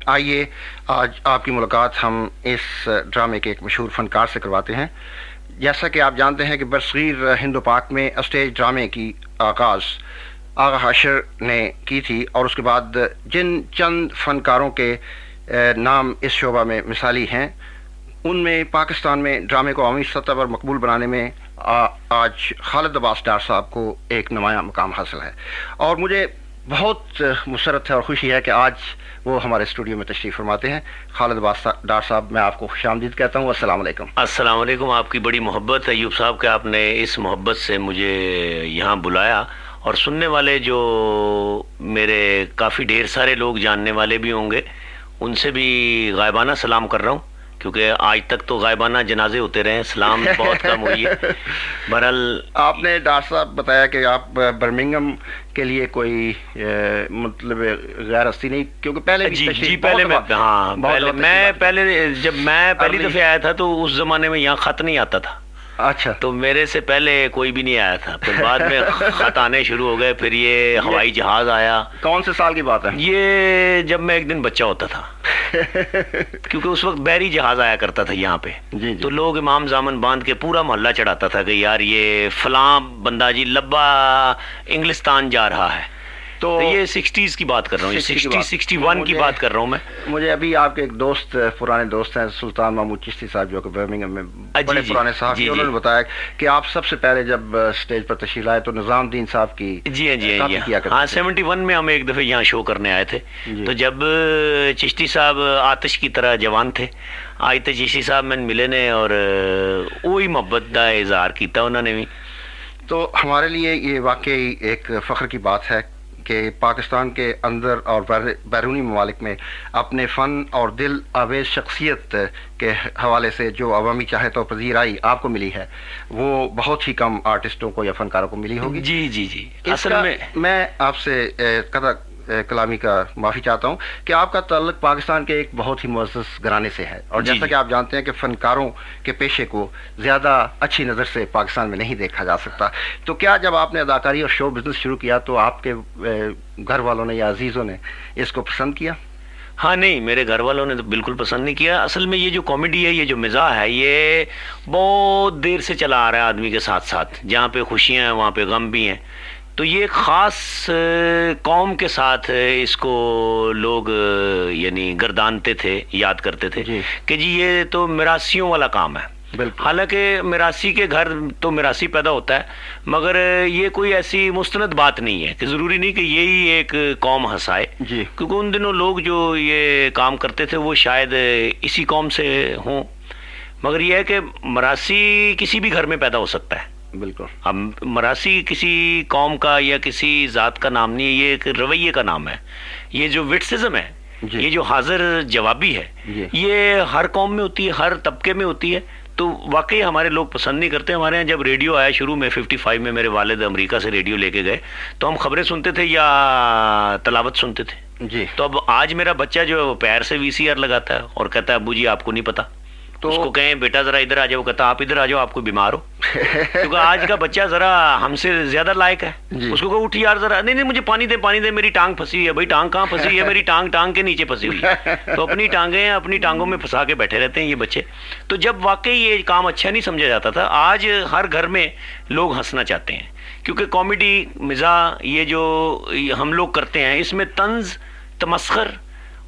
آئیے آج آپ کی ملاقات ہم اس ڈرامے کے ایک مشہور فنکار سے کرواتے ہیں۔ جیسا کہ آپ جانتے ہیں کہ برصغیر ہند و پاک میں اسٹیج ڈرامے کی آغاز آغا حاشر نے کی تھی، اور اس کے بعد جن چند فنکاروں کے نام اس شعبہ میں مثالی ہیں، ان میں پاکستان میں ڈرامے کو عوامی سطح پر مقبول بنانے میں آج خالد عباس ڈار صاحب کو ایک نمایاں مقام حاصل ہے، اور مجھے بہت مسرت ہے اور خوشی ہے کہ آج وہ ہمارے اسٹوڈیو میں تشریف فرماتے ہیں۔ خالد عباس ڈار صاحب، میں آپ کو خوش آمدید کہتا ہوں۔ السلام علیکم۔ السلام علیکم۔ آپ کی بڑی محبت ہے ایوب صاحب کہ آپ نے اس محبت سے مجھے یہاں بلایا، اور سننے والے جو میرے کافی ڈھیر سارے لوگ جاننے والے بھی ہوں گے، ان سے بھی غائبانہ سلام کر رہا ہوں، کیونکہ آج تک تو غائبانہ جنازے ہوتے رہے ہیں، سلام بہت کم ہوئی ہے۔ بہرحال آپ نے ڈاکٹر صاحب بتایا کہ آپ برمنگم کے لیے کوئی مطلب غیر ہستی نہیں، کیونکہ پہلے پہلے جب میں پہلی دفعہ آیا تھا تو اس زمانے میں یہاں خط نہیں آتا تھا۔ اچھا، تو میرے سے پہلے کوئی بھی نہیں آیا تھا، پھر بعد میں خط آنے شروع ہو گئے، پھر یہ ہوائی جہاز آیا۔ کون سے سال کی بات ہے؟ یہ جب میں ایک دن بچہ ہوتا تھا، کیونکہ اس وقت بحری جہاز آیا کرتا تھا یہاں پہ، تو لوگ امام زامن باندھ کے پورا محلہ چڑھاتا تھا کہ یار یہ فلاں بندہ جی لبا انگلستان جا رہا ہے۔ تو یہ 60s کی بات کر رہا ہوں، 61 کی بات کر رہا ہوں میں۔ مجھے ابھی آپ کے ایک دوست، پرانے دوست ہیں سلطان محمود چشتی صاحب، جو کہ برمنگم میں بڑے پرانے صحافی، انہوں نے بتایا کہ آپ سب سے پہلے جب اسٹیج پر تشریف لائے تو نظام الدین صاحب کی ہاں 71 میں ہم ایک دفعہ یہاں شو کرنے آئے تھے، تو جب چشتی صاحب آتش کی طرح جوان تھے، آج تک چشتی صاحب میں ملے نے، اور وہی محبت کا اظہار کیتا انہوں نے بھی۔ تو ہمارے لیے یہ واقعی ایک فخر کی بات ہے کہ پاکستان کے اندر اور بیرونی ممالک میں اپنے فن اور دل آویز شخصیت کے حوالے سے جو عوامی چاہت و پذیرائی آپ کو ملی ہے، وہ بہت ہی کم آرٹسٹوں کو یا فنکاروں کو ملی ہوگی۔ جی اصل میں آپ سے قطع کلامی کا معافی چاہتا ہوں کہ آپ کا تعلق پاکستان کے ایک بہت ہی معزز گھرانے سے ہے، اور جیسا کہ آپ جانتے ہیں کہ فنکاروں کے پیشے کو زیادہ اچھی نظر سے پاکستان میں نہیں دیکھا جا سکتا۔ تو کیا جب آپ نے اداکاری اور شو بزنس شروع کیا تو آپ کے گھر والوں نے یا عزیزوں نے اس کو پسند کیا؟ ہاں نہیں، میرے گھر والوں نے تو بالکل پسند نہیں کیا۔ اصل میں یہ جو کامیڈی ہے، یہ جو مزاح ہے، یہ بہت دیر سے چلا آ رہا ہے آدمی کے ساتھ ساتھ، جہاں پہ خوشیاں ہیں وہاں پہ غم بھی ہیں۔ تو یہ ایک خاص قوم کے ساتھ اس کو لوگ یعنی گردانتے تھے، یاد کرتے تھے کہ جی یہ تو میراثیوں والا کام ہے۔ حالانکہ میراثی کے گھر تو میراثی پیدا ہوتا ہے، مگر یہ کوئی ایسی مستند بات نہیں ہے کہ ضروری نہیں کہ یہی ایک قوم ہنسائے، کیونکہ ان دنوں لوگ جو یہ کام کرتے تھے وہ شاید اسی قوم سے ہوں، مگر یہ ہے کہ میراثی کسی بھی گھر میں پیدا ہو سکتا ہے۔ بالکل، اب مراثی کسی قوم کا یا کسی ذات کا نام نہیں ہے، یہ ایک رویے کا نام ہے۔ یہ جو وٹسزم ہے، یہ جو حاضر جوابی ہے، یہ ہر قوم میں ہوتی ہے، ہر طبقے میں ہوتی ہے۔ تو واقعی ہمارے لوگ پسند نہیں کرتے۔ ہمارے یہاں جب ریڈیو آیا شروع میں 55 میں، میرے والد امریکہ سے ریڈیو لے کے گئے، تو ہم خبریں سنتے تھے یا تلاوت سنتے تھے۔ تو اب آج میرا بچہ جو ہے وہ پیر سے VCR لگاتا ہے اور کہتا ہے ابو جی آپ کو نہیں پتا، تو اس کو کہیں بیٹا ذرا ادھر آ جاؤ، وہ کہتا آپ ادھر آ جاؤ، آپ کو بیمار ہو۔ کیونکہ آج کا بچہ ذرا ہم سے زیادہ لائق ہے، اس کو کہو اٹھ یار ذرا، نہیں مجھے پانی دے، میری ٹانگ پھنسی ہے۔ بھائی ٹانگ کہاں پھنسی ہے؟ میری ٹانگ کے نیچے پھنسی ہوئی ہے۔ تو اپنی ٹانگیں ہیں، اپنی ٹانگوں میں پھنسا کے بیٹھے رہتے ہیں یہ بچے۔ تو جب واقعی یہ کام اچھا نہیں سمجھا جاتا تھا، آج ہر گھر میں لوگ ہنسنا چاہتے ہیں، کیونکہ کامیڈی مزاح یہ جو ہم لوگ کرتے ہیں، اس میں طنز، تمسخر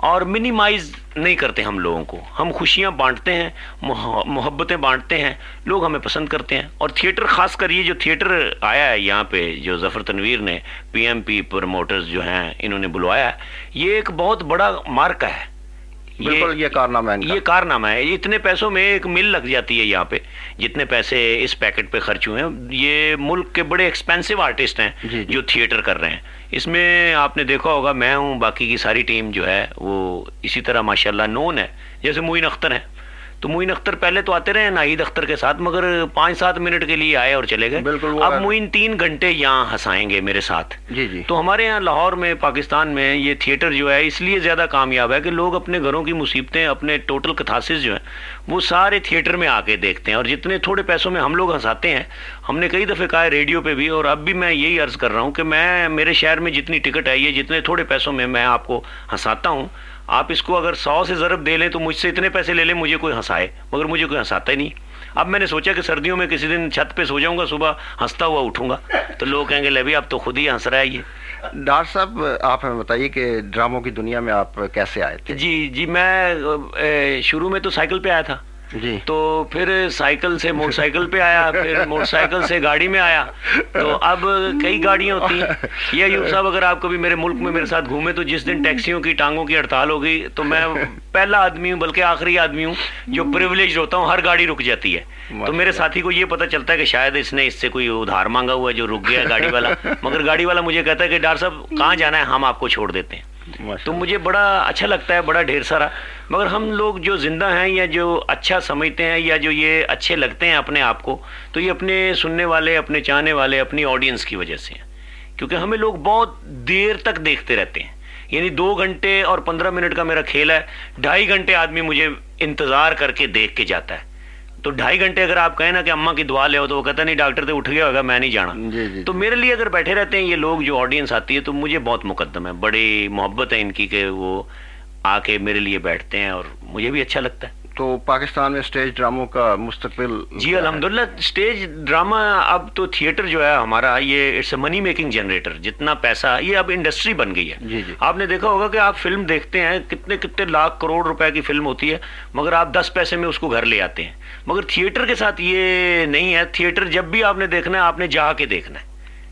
اور منیمائز نہیں کرتے ہم لوگوں کو۔ ہم خوشیاں بانٹتے ہیں، محبتیں بانٹتے ہیں، لوگ ہمیں پسند کرتے ہیں۔ اور تھیٹر، خاص کر یہ جو تھیٹر آیا ہے یہاں پہ، جو ظفر تنویر نے PMP پروموٹرز جو ہیں انہوں نے بلوایا ہے، یہ ایک بہت بڑا مارکہ ہے۔ بالکل، یہ کارنامہ ہے۔ اتنے پیسوں میں ایک مل لگ جاتی ہے یہاں پہ، جتنے پیسے اس پیکٹ پہ خرچ ہوئے ہیں۔ یہ ملک کے بڑے ایکسپینسو آرٹسٹ ہیں جو تھیٹر کر رہے ہیں۔ اس میں آپ نے دیکھا ہوگا، میں ہوں، باقی کی ساری ٹیم جو ہے وہ اسی طرح ماشاءاللہ نون ہے۔ جیسے معین اختر ہیں، تو معین اختر پہلے تو آتے رہے ناہید اختر کے ساتھ، مگر 5-7 منٹ کے لیے آئے اور چلے گئے۔ اب معین 3 گھنٹے یہاں ہنسائیں گے میرے ساتھ۔ تو ہمارے یہاں لاہور میں، پاکستان میں یہ تھیٹر جو ہے اس لیے زیادہ کامیاب ہے کہ لوگ اپنے گھروں کی مصیبتیں، اپنے ٹوٹل کتھاسس جو ہیں وہ سارے تھیٹر میں آ کے دیکھتے ہیں، اور جتنے تھوڑے پیسوں میں ہم لوگ ہنساتے ہیں، ہم نے کئی دفعہ کہا ہے ریڈیو پہ بھی، اور اب بھی میں یہی عرض کر رہا ہوں کہ میرے شہر میں جتنی ٹکٹ ہے، یہ جتنے تھوڑے پیسوں میں آپ کو ہنساتا ہوں، آپ اس کو اگر 100 سے ضرب دے لیں تو مجھ سے اتنے پیسے لے لیں مجھے کوئی ہنسائے، مگر مجھے کوئی ہنساتا ہی نہیں۔ اب میں نے سوچا کہ سردیوں میں کسی دن چھت پہ سو جاؤں گا، صبح ہنستا ہوا اٹھوں گا تو لوگ کہیں گے لے بھی اب تو خود ہی ہنس رہا ہے یہ۔ ڈاکٹر صاحب آپ ہمیں بتائیے کہ ڈراموں کی دنیا میں آپ کیسے آئے تھے؟ جی میں شروع میں تو سائیکل پہ آیا تھا، جی، تو پھر سائیکل سے موٹر سائیکل پہ آیا، پھر موٹر سائیکل سے گاڑی میں آیا، تو اب کئی گاڑیاں ہوتی ہیں۔ یہ ایوب صاحب اگر آپ کبھی میرے ملک میں میرے ساتھ گھومے تو جس دن ٹیکسیوں کی ٹانگوں کی ہڑتال ہوگی تو میں پہلا آدمی ہوں، بلکہ آخری آدمی ہوں جو پریولیج ہوتا ہوں، ہر گاڑی رک جاتی ہے، تو میرے ساتھی کو یہ پتہ چلتا ہے کہ شاید اس نے اس سے کوئی ادھار مانگا ہوا ہے جو رک گیا ہے گاڑی والا، مگر گاڑی والا مجھے کہتا ہے کہ ڈاکٹر صاحب کہاں جانا ہے، ہم آپ کو چھوڑ دیتے ہیں۔ تو مجھے بڑا اچھا لگتا ہے، بڑا ڈھیر سارا، مگر ہم لوگ جو زندہ ہیں یا جو اچھا سمجھتے ہیں یا جو یہ اچھے لگتے ہیں اپنے آپ کو، تو یہ اپنے سننے والے، اپنے چاہنے والے، اپنی آڈینس کی وجہ سے ہیں، کیونکہ ہمیں لوگ بہت دیر تک دیکھتے رہتے ہیں، یعنی 2 گھنٹے اور 15 منٹ کا میرا کھیل ہے، 2.5 گھنٹے آدمی مجھے انتظار کر کے دیکھ کے جاتا ہے، تو 2.5 گھنٹے اگر آپ کہیں نا کہ اماں کی دعا لے ہو تو وہ کہتا نہیں ڈاکٹر تو اٹھ گیا ہوگا میں نہیں جانا۔ تو میرے لیے اگر بیٹھے رہتے ہیں یہ لوگ جو آڈینس آتی ہے تو مجھے بہت مقدم ہے، بڑی محبت ہے ان کی کہ وہ آ کے میرے لیے بیٹھتے ہیں اور مجھے بھی اچھا لگتا ہے۔ تو پاکستان میں اسٹیج ڈراموں کا مستقبل؟ جی الحمدللہ، اسٹیج ڈرامہ اب تو تھیٹر جو ہے ہمارا یہ it's a money making generator, جتنا پیسہ یہ اب انڈسٹری بن گئی ہے۔ جی جی، آپ نے دیکھا ہوگا کہ آپ فلم دیکھتے ہیں کتنے لاکھ کروڑ روپے کی فلم ہوتی ہے، مگر آپ 10 پیسے میں اس کو گھر لے آتے ہیں، مگر تھیٹر کے ساتھ یہ نہیں ہے۔ تھیٹر جب بھی آپ نے دیکھنا ہے آپ نے جا کے دیکھنا ہے۔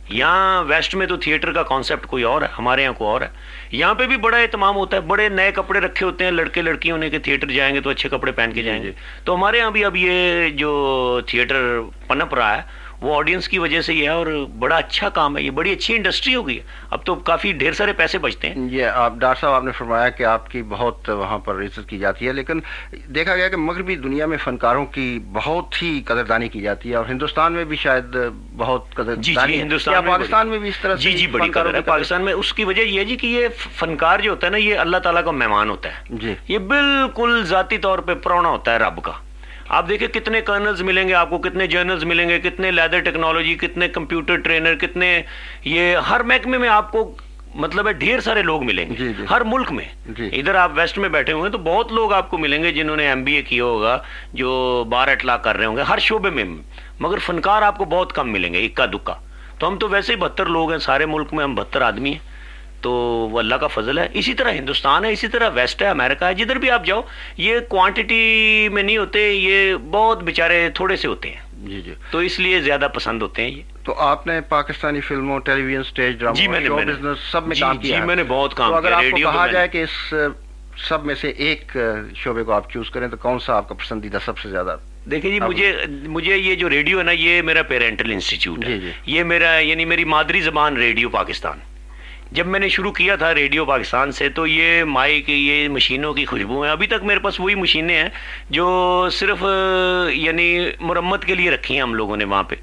یہاں ویسٹ میں تو تھیٹر کا کانسیپٹ کوئی اور ہے، ہمارے یہاں کوئی اور ہے۔ یہاں پہ بھی بڑا اہتمام ہوتا ہے، بڑے نئے کپڑے رکھے ہوتے ہیں، لڑکے لڑکیوں نے کہ تھیٹر جائیں گے تو اچھے کپڑے پہن کے جائیں گے، تو ہمارے یہاں بھی اب یہ جو تھیٹر پنپ رہا ہے وہ آڈینس کی وجہ سے ہی ہے، اور بڑا اچھا کام ہے، یہ بڑی اچھی انڈسٹری ہو گئی ہے، اب تو کافی ڈھیر سارے پیسے بچتے ہیں۔ یہ آپ ڈاکٹر صاحب آپ نے فرمایا کہ آپ کی بہت وہاں پر عزت کی جاتی ہے، لیکن دیکھا گیا کہ مغربی دنیا میں فنکاروں کی بہت ہی قدردانی کی جاتی ہے، اور ہندوستان میں بھی شاید بہت قدردانی۔ جی ہندوستان میں، پاکستان میں بھی اس طرح سے جی بڑی قدر ہے پاکستان میں۔ اس کی وجہ یہ ہے جی کہ یہ فنکار جو ہوتا ہے نا یہ اللہ تعالیٰ کا مہمان ہوتا ہے جی، یہ بالکل ذاتی طور پہ پرونا ہوتا ہے رب کا۔ آپ دیکھیں کتنے کرنلز ملیں گے آپ کو، کتنے جرنلز ملیں گے، کتنے لیدر ٹیکنالوجی، کتنے کمپیوٹر ٹرینر، کتنے یہ ہر محکمے میں آپ کو مطلب ہے ڈھیر سارے لوگ ملیں گے ہر ملک میں۔ ادھر آپ ویسٹ میں بیٹھے ہوئے ہیں تو بہت لوگ آپ کو ملیں گے جنہوں نے MBA کیا ہوگا، جو بار اٹلاع کر رہے ہوں گے ہر شعبے میں، مگر فنکار آپ کو بہت کم ملیں گے، اکا دکا۔ تو ہم تو ویسے ہی 72 لوگ ہیں سارے ملک میں، ہم 72 آدمی ہیں، تو وہ اللہ کا فضل ہے۔ اسی طرح ہندوستان ہے، اسی طرح ویسٹ ہے، امریکہ ہے، جدھر بھی آپ جاؤ یہ کوانٹٹی میں نہیں ہوتے، یہ بہت بیچارے تھوڑے سے ہوتے ہیں، جی جی، تو اس لیے زیادہ پسند ہوتے ہیں یہ۔ تو آپ نے پاکستانی فلموں، ٹیلی ویژن، اسٹیج ڈراموں، شو بزنس سب میں کام کیا ہے؟ جی میں نے بہت کام کیا۔ اگر آپ کو کہا جائے کہ اس سب میں سے ایک شعبے کو آپ چوز کریں تو کون سا آپ کا پسندیدہ سب سے زیادہ؟ دیکھیں جی مجھے یہ جو ریڈیو ہے نا یہ میرا پیرنٹل انسٹیٹیوٹ ہے، یہ میرا یعنی میری مادری زبان ریڈیو پاکستان۔ جب میں نے شروع کیا تھا ریڈیو پاکستان سے تو یہ مائک، یہ مشینوں کی خوشبو ہیں، ابھی تک میرے پاس وہی مشینیں ہیں جو صرف یعنی مرمت کے لیے رکھی ہیں ہم لوگوں نے وہاں پہ،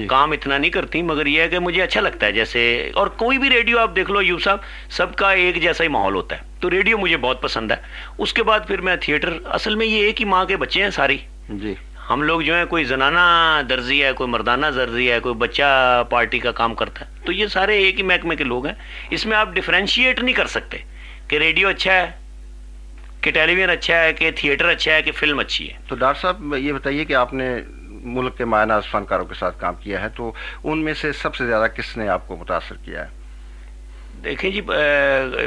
کام اتنا نہیں کرتی، مگر یہ ہے کہ مجھے اچھا لگتا ہے جیسے، اور کوئی بھی ریڈیو آپ دیکھ لو ایوب صاحب سب کا ایک جیسا ہی ماحول ہوتا ہے، تو ریڈیو مجھے بہت پسند ہے۔ اس کے بعد پھر میں تھیٹر، اصل میں یہ ایک ہی ماں کے بچے ہیں ساری، جی ہم لوگ جو ہیں کوئی زنانہ درزی ہے، کوئی مردانہ درزی ہے، کوئی بچہ پارٹی کا کام کرتا ہے، تو یہ سارے ایک ہی محکمے کے لوگ ہیں۔ اس میں آپ ڈیفرینشیٹ نہیں کر سکتے کہ ریڈیو اچھا ہے، کہ ٹیلی ویژن اچھا ہے، کہ تھیٹر اچھا ہے، کہ فلم اچھی ہے۔ تو ڈاکٹر صاحب یہ بتائیے کہ آپ نے ملک کے مایہ ناز فنکاروں کے ساتھ کام کیا ہے، تو ان میں سے سب سے زیادہ کس نے آپ کو متاثر کیا ہے؟ دیکھیں جی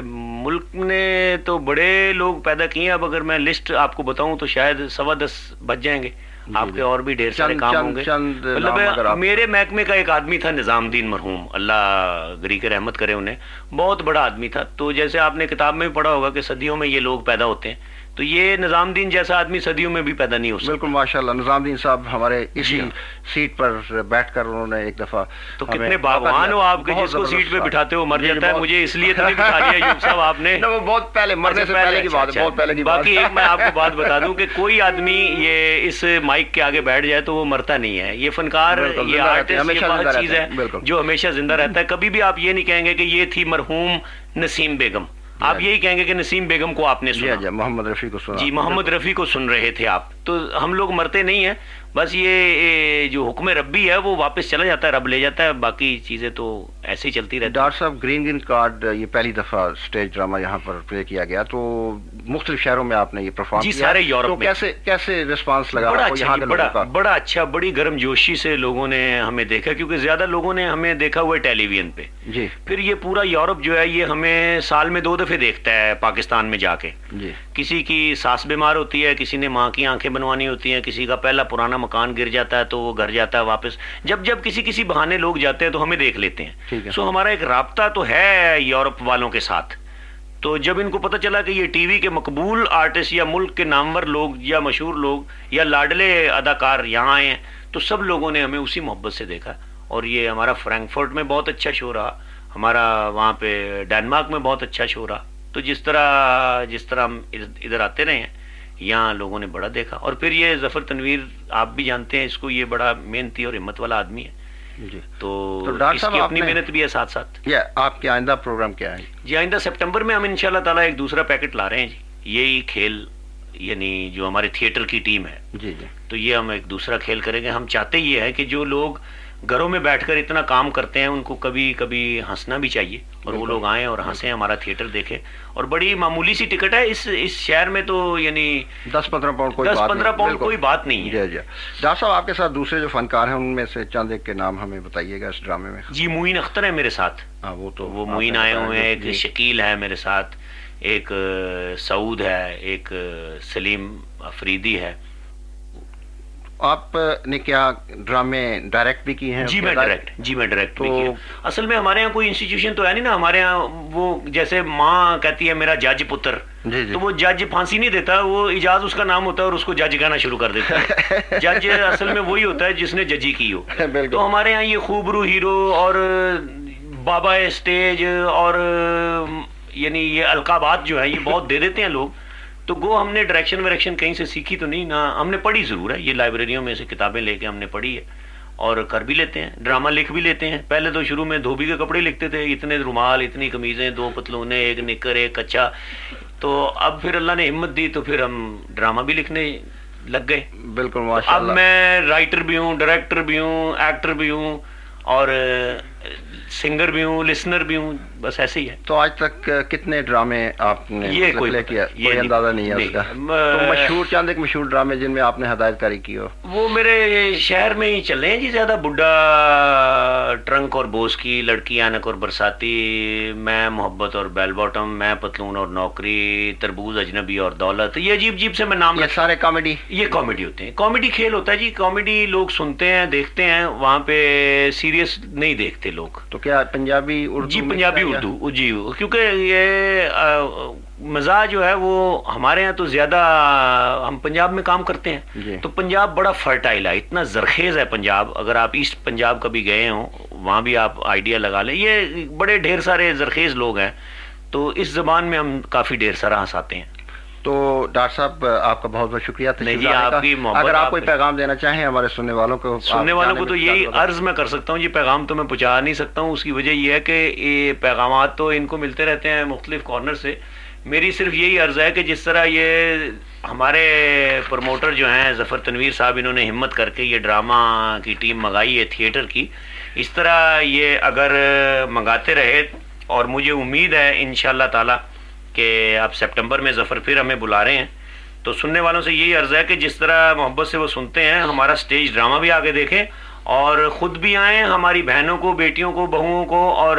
ملک نے تو بڑے لوگ پیدا کیے ہیں، اب اگر میں لسٹ آپ کو بتاؤں تو شاید 10 بج جائیں گے، آپ کے اور بھی ڈھیر سارے کام ہوں گے۔ مطلب میرے محکمے کا ایک آدمی تھا نظام الدین مرحوم، اللہ گری کے رحمت کرے انہیں، بہت بڑا آدمی تھا، تو جیسے آپ نے کتاب میں بھی پڑھا ہوگا کہ صدیوں میں یہ لوگ پیدا ہوتے ہیں، تو یہ نظام الدین جیسا آدمی صدیوں میں بھی پیدا نہیں ہو سکتا۔ بالکل ماشاءاللہ، نظام الدین صاحب ہمارے اسی سیٹ پر بیٹھ کر انہوں نے ایک دفعہ، تو کتنے باغبان ہو آپ کے، جس کو سیٹ پہ بٹھاتے ہو مر جاتا ہے، مجھے اس لیے تو نہیں بٹھا لیا ایوب صاحب آپ نے، وہ بہت پہلے مرنے سے پہلے کی بات ہے، بہت پہلے کی بات۔ باقی ایک میں آپ کو بات بتا دوں کہ کوئی آدمی یہ اس مائک کے آگے بیٹھ جائے تو وہ مرتا نہیں ہے، یہ فنکار، یہ آرٹسٹ، یہ بہت چیز ہے جو ہمیشہ زندہ رہتا ہے۔ کبھی بھی آپ یہ نہیں کہیں گے کہ یہ تھی مرحوم نسیم بیگم، آپ یہی کہیں گے کہ نسیم بیگم کو آپ نے سنا، محمد رفیع کو سنا، جی محمد رفیع کو سن رہے تھے آپ۔ تو ہم لوگ مرتے نہیں ہیں, بس یہ جو حکم ربی ہے وہ واپس چلا جاتا ہے, رب لے جاتا ہے, باقی چیزیں تو ایسے ہی چلتی رہتی. ڈاکٹر صاحب گرین کارڈ یہ پہلی دفعہ اسٹیج ڈرامہ یہاں پر پلے کیا گیا, تو مختلف شہروں میں آپ نے یہ پرفارم جی کیا, سارے یورپ میں. کیسے رسپانس لگا بڑا آپ کو اچھا یہاں جی, کے لوگوں کا؟ بڑا اچھا, بڑی گرم جوشی سے لوگوں نے ہمیں دیکھا, کیونکہ زیادہ لوگوں نے ہمیں دیکھا ہوا ہے ٹیلی ویژن پہ. جی. پھر یہ پورا یورپ جو ہے یہ ہمیں سال میں 2 دفعے دیکھتا ہے پاکستان میں جا کے. جی. کسی کی ساس بیمار ہوتی ہے, کسی نے ماں کی آنکھیں بنوانی ہوتی ہیں, کسی کا پہلا پرانا مکان گر جاتا ہے تو وہ گھر جاتا ہے واپس. جب کسی بہانے لوگ جاتے ہیں تو ہمیں دیکھ لیتے ہیں. سو ہمارا ایک رابطہ تو ہے یورپ والوں کے ساتھ. تو جب ان کو پتہ چلا کہ یہ ٹی وی کے مقبول آرٹسٹ یا ملک کے نامور لوگ یا مشہور لوگ یا لاڈلے اداکار یہاں آئے ہیں, تو سب لوگوں نے ہمیں اسی محبت سے دیکھا. اور یہ ہمارا فرینکفرٹ میں بہت اچھا شو رہا, ہمارا وہاں پہ ڈینمارک میں بہت اچھا شو رہا. تو جس طرح ہم ادھر آتے رہے ہیں, یہاں لوگوں نے بڑا دیکھا. اور پھر یہ ظفر تنویر آپ بھی جانتے ہیں اس کو, یہ بڑا محنتی اور ہمت والا آدمی ہے. جی. تو ڈاکٹر اس صاحب کی اپنی محنت بھی ہے ساتھ ساتھ. آپ کے آئندہ پروگرام کیا ہے؟ جی آئندہ سپٹمبر میں ہم انشاءاللہ تعالیٰ ایک دوسرا پیکٹ لا رہے ہیں جی. یہی کھیل, یعنی جو ہمارے تھیٹر کی ٹیم ہے, جی جی, تو یہ ہم ایک دوسرا کھیل کریں گے. ہم چاہتے یہ ہے کہ جو لوگ گھروں میں بیٹھ کر اتنا کام کرتے ہیں ان کو کبھی کبھی ہنسنا بھی چاہیے, اور وہ لوگ آئیں اور ہنسیں, ہمارا تھیٹر دیکھیں. اور بڑی معمولی سی ٹکٹ ہے اس شہر میں, تو یعنی 10-15 پاؤنڈ کوئی بات نہیں ہے. جی. ڈاکٹر صاحب آپ کے ساتھ دوسرے جو فنکار ہیں ان میں سے چند ایک کے نام ہمیں بتائیے گا اس ڈرامے میں. جی معین اختر ہے میرے ساتھ. وہ معین آئے ہوئے ہیں, ایک شکیل ہے میرے ساتھ, ایک سعود ہے, ایک سلیم افریدی ہے. آپ نے کیا ڈرامے ڈائریکٹ بھی کی ہیں؟ جی میں ڈائریکٹ بھی کیا. اصل میں ہمارے یہاں کوئی انسٹیٹیوشن تو ہے نہیں نا. ہمارے یہاں وہ جیسے ماں کہتی ہے میرا جج پتر, تو وہ جج پھانسی نہیں دیتا, وہ اجاز اس کا نام ہوتا ہے اور اس کو جج کہنا شروع کر دیتا ہے. جج اصل میں وہی ہوتا ہے جس نے ججی کی ہو. تو ہمارے یہاں یہ خوبرو ہیرو اور بابا اسٹیج اور یعنی یہ القابات جو ہیں یہ بہت دے دیتے ہیں لوگ. تو گو ہم نے ڈائریکشن کہیں سے سیکھی تو نہیں نا, ہم نے پڑھی ضرور ہے, یہ لائبریریوں میں سے کتابیں لے کے ہم نے پڑھی ہے, اور کر بھی لیتے ہیں, ڈرامہ لکھ بھی لیتے ہیں. پہلے تو شروع میں دھوبی کے کپڑے لکھتے تھے, اتنے رومال, اتنی قمیضیں, 2 پتلونے, ایک نکر, ایک کچا. تو اب پھر اللہ نے ہمت دی تو پھر ہم ڈرامہ بھی لکھنے لگ گئے. بالکل ماشاءاللہ. اب میں رائٹر بھی ہوں, ڈائریکٹر بھی ہوں, ایکٹر بھی ہوں, اور سنگر بھی ہوں, لسنر بھی ہوں, بس ایسے ہی ہے. تو آج تک کتنے ڈرامے آپ نے پلے کیا؟ کوئی اندازہ نہیں ہے اس کا. تو چند ایک مشہور ڈرامے جن میں آپ نے ہدایت کاری کی ہو؟ وہ میرے شہر میں ہی چلے ہیں جی زیادہ. بڈھا, ٹرنک اور بوس کی, لڑکی آنک اور برساتی, میں محبت اور بیل باٹم, میں پتلون اور نوکری, تربوز اجنبی اور دولت. یہ عجیب سے میں نام, یہ سارے کامیڈی؟ یہ کامیڈی ہوتے ہیں. کامیڈی کھیل ہوتا ہے جی. کامیڈی لوگ سنتے ہیں, دیکھتے ہیں, وہاں پہ سیریس نہیں دیکھتے لوگ. تو کیا پنجابی اردو؟ جی پنجابی اردو جی, کیونکہ یہ مزاح جو ہے وہ ہمارے یہاں تو زیادہ, ہم پنجاب میں کام کرتے ہیں تو پنجاب بڑا فرٹائل ہے, اتنا زرخیز ہے پنجاب. اگر آپ ایسٹ پنجاب کبھی گئے ہوں وہاں بھی آپ آئیڈیا لگا لیں, یہ بڑے ڈھیر سارے زرخیز لوگ ہیں. تو اس زبان میں ہم کافی ڈھیر سارا ہنساتے ہیں. تو ڈاکٹر صاحب آپ کا بہت بہت شکریہ. جی آپ کی محبت. اگر آپ کوئی پیغام دینا چاہیں ہمارے سننے والوں کو تو یہی عرض میں کر سکتا ہوں جی. پیغام تو میں پہنچا نہیں سکتا ہوں, اس کی وجہ یہ ہے کہ یہ پیغامات تو ان کو ملتے رہتے ہیں مختلف کارنر سے. میری صرف یہی عرض ہے کہ جس طرح یہ ہمارے پروموٹر جو ہیں ظفر تنویر صاحب, انہوں نے ہمت کر کے یہ ڈرامہ کی ٹیم منگائی ہے تھیٹر کی, اس طرح یہ اگر منگاتے رہے, اور مجھے امید ہے انشاءاللہ تعالی کہ آپ سپٹمبر میں ظفر پھر ہمیں بلا رہے ہیں, تو سننے والوں سے یہی عرض ہے کہ جس طرح محبت سے وہ سنتے ہیں ہمارا سٹیج ڈرامہ بھی آگے دیکھیں, اور خود بھی آئیں, ہماری بہنوں کو, بیٹیوں کو, بہوؤں کو اور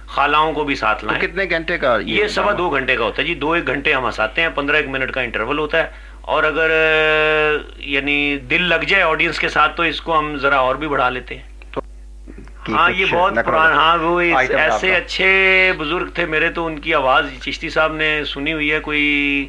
خالاؤں کو بھی ساتھ لائیں. کتنے گھنٹے کا یہ 2.25 گھنٹے کا ہوتا ہے جی. 2-1 گھنٹے ہم ہنساتے ہیں, 15 منٹ کا انٹرول ہوتا ہے. اور اگر یعنی دل لگ جائے آڈینس کے ساتھ تو اس کو ہم ذرا اور بھی بڑھا لیتے ہیں. ہاں یہ بہت پرانا, ہاں وہ ایسے اچھے بزرگ تھے میرے, تو ان کی آواز چشتی صاحب نے سنی ہوئی ہے, کوئی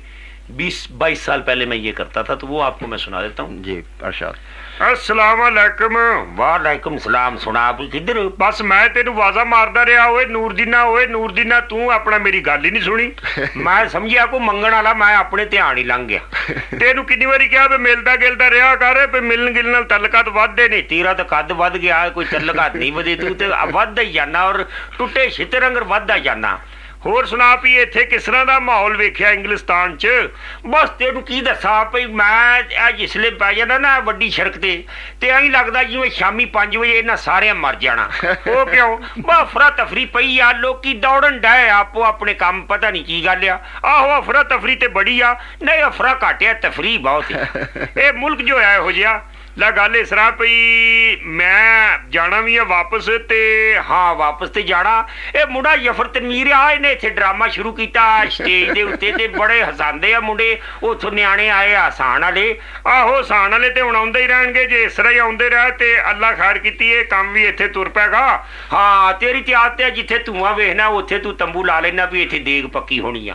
20-22 سال پہلے میں یہ کرتا تھا, تو وہ آپ کو میں سنا دیتا ہوں. جی ارشاد. السلام علیکم. وعلیکم السلام. سنا آپ کدھر؟ بس میں تینوں آوازاں ماردا رہا, ہوئے نور دینا تو اپنا میری گل ہی نہیں سنی. میں سمجھیا کو منگن والا, میں اپنے دھیان ہی لنگ گیا. تینوں کنی واری کہا بھی ملدا گلدا رہا کر, بھی ملن گلن نال تعلقات ودھدے نہیں. تیرا تو قد ود گیا, کوئی تعلقات نہیں ودے, تو تے وددا ہی جانا اور ٹوٹے چھتر انگر وددا جانا. ਹੋਰ ਸੁਣਾ ਵੀ ਇੱਥੇ ਕਿਸ ਤਰ੍ਹਾਂ ਦਾ ਮਾਹੌਲ ਵੇਖਿਆ ਇੰਗਲਿਸਤਾਨ 'ਚ? ਬਸ ਤੈਨੂੰ ਕੀ ਦੱਸਾਂ ਭਈ ਮੈਂ ਆ ਜਿਸਲੇ ਪੈ ਜਾਂਦਾ ਨਾ ਵੱਡੀ ਸੜਕ ਤੇ ਐਂ ਲੱਗਦਾ ਜਿਵੇਂ ਸ਼ਾਮੀ 5 ਵਜੇ ਇਹਨਾਂ ਸਾਰਿਆਂ ਮਰ ਜਾਣਾ। ਉਹ ਕਿਉਂ? ਬਸ ਅਫਰਾ ਤਫਰੀ ਪਈ ਆ, ਲੋਕੀ ਦੌੜਨ ਡਏ ਆਪੋ ਆਪਣੇ ਕੰਮ, ਪਤਾ ਨਹੀਂ ਕੀ ਗੱਲ ਆ। ਆਹੋ ਅਫਰਾ ਤਫਰੀ ਤੇ ਬੜੀ ਆ, ਨਹੀਂ ਅਫਰਾ ਘੱਟ ਆ, ਤਫਰੀ ਬਹੁਤ ਆ। ਇਹ ਮੁਲਕ ਜੋ ਹੈ ਇਹੋ ਜਿਹਾ। ਲੈ ਗੱਲ ਇਸ ਤਰ੍ਹਾਂ ਪਈ ਮੈਂ ਜਾਣਾ ਵੀ ਆ ਵਾਪਸ, ਤੇ ਹਾਂ ਵਾਪਸ ਤੇ ਜਾਣਾ। ਇਹ ਮੁੰਡਾ ਜਫਰ ਤਨਵੀਰ ਆ, ਇਹਨੇ ਇੱਥੇ ਡਰਾਮਾ ਸ਼ੁਰੂ ਕੀਤਾ ਸਟੇਜ ਦੇ ਉੱਤੇ, ਤੇ ਬੜੇ ਹਸਾਉਂਦੇ ਆ ਮੁੰਡੇ ਉੱਥੋਂ ਨਿਆਣੇ ਆਏ ਹਸਾਉਣ ਵਾਲੇ। ਆਹੋ ਹਸਾਉਣ ਵਾਲੇ ਤੇ ਹੁਣ ਆਉਂਦੇ ਹੀ ਰਹਿਣਗੇ, ਜੇ ਇਸ ਤਰ੍ਹਾਂ ਹੀ ਆਉਂਦੇ ਰਹੇ ਤੇ ਅੱਲਾ ਖੈਰ ਕੀਤੀ ਇਹ ਕੰਮ ਵੀ ਇੱਥੇ ਤੁਰ ਪੈਗਾ। ਹਾਂ ਤੇਰੀ ਤੇ ਆਦਤ ਹੈ ਜਿੱਥੇ ਧੂੰਆਂ ਵੇਖਣਾ ਉੱਥੇ ਤੂੰ ਤੰਬੂ ਲਾ ਲੈਣਾ ਵੀ ਇੱਥੇ ਦੇਗ ਪੱਕੀ ਹੋਣੀ ਆ।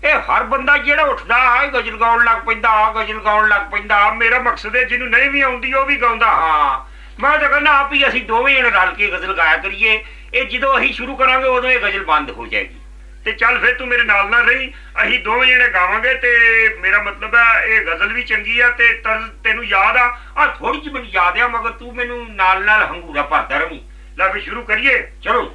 ਇਹ ਹਰ ਬੰਦਾ ਜਿਹੜਾ ਉੱਠਦਾ ਆ ਗਜ਼ਲ ਗਾਉਣ ਲੱਗ ਪੈਂਦਾ, ਗਜ਼ਲ ਗਾਉਣ ਲੱਗ ਪੈਂਦਾ। ਮੇਰਾ ਮਕਸਦ ਹੈ ਜਿਹਨੂੰ ਨਹੀਂ ਵੀ ਆਉਂਦੀ ਉਹ ਵੀ ਗਾਉਂਦਾ। ਹਾਂ ਮੈਂ ਤਾਂ ਕਹਿੰਦਾ ਆਪ ਹੀ ਅਸੀਂ ਦੋਵੇਂ ਜਣੇ ਰਲ ਕੇ ਗਜ਼ਲ ਗਾਇਆ ਕਰੀਏ। ਇਹ ਜਦੋਂ ਅਸੀਂ ਸ਼ੁਰੂ ਕਰਾਂਗੇ ਉਦੋਂ ਇਹ ਗਜ਼ਲ ਬੰਦ ਹੋ ਜਾਏਗੀ। ਤੇ ਚੱਲ ਫਿਰ ਤੂੰ ਮੇਰੇ ਨਾਲ ਨਾਲ ਰਹੀ, ਅਸੀਂ ਦੋਵੇਂ ਜਣੇ ਗਾਵਾਂਗੇ। ਤੇ ਮੇਰਾ ਮਤਲਬ ਹੈ ਇਹ ਗਜ਼ਲ ਵੀ ਚੰਗੀ ਆ ਤੇ ਤਰਜ਼ ਤੈਨੂੰ ਯਾਦ ਆ ਥੋੜੀ ਜਿਹੀ ਮੈਨੂੰ ਯਾਦ ਆ, ਮਗਰ ਤੂੰ ਮੈਨੂੰ ਨਾਲ ਨਾਲ ਹੰਗੂਰਾ ਭਰਦਾ ਰਵੀਂ। ਲੈ ਫਿਰ ਸ਼ੁਰੂ ਕਰੀਏ ਚਲੋ।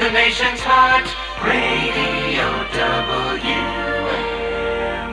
The nation's heart, Radio WM।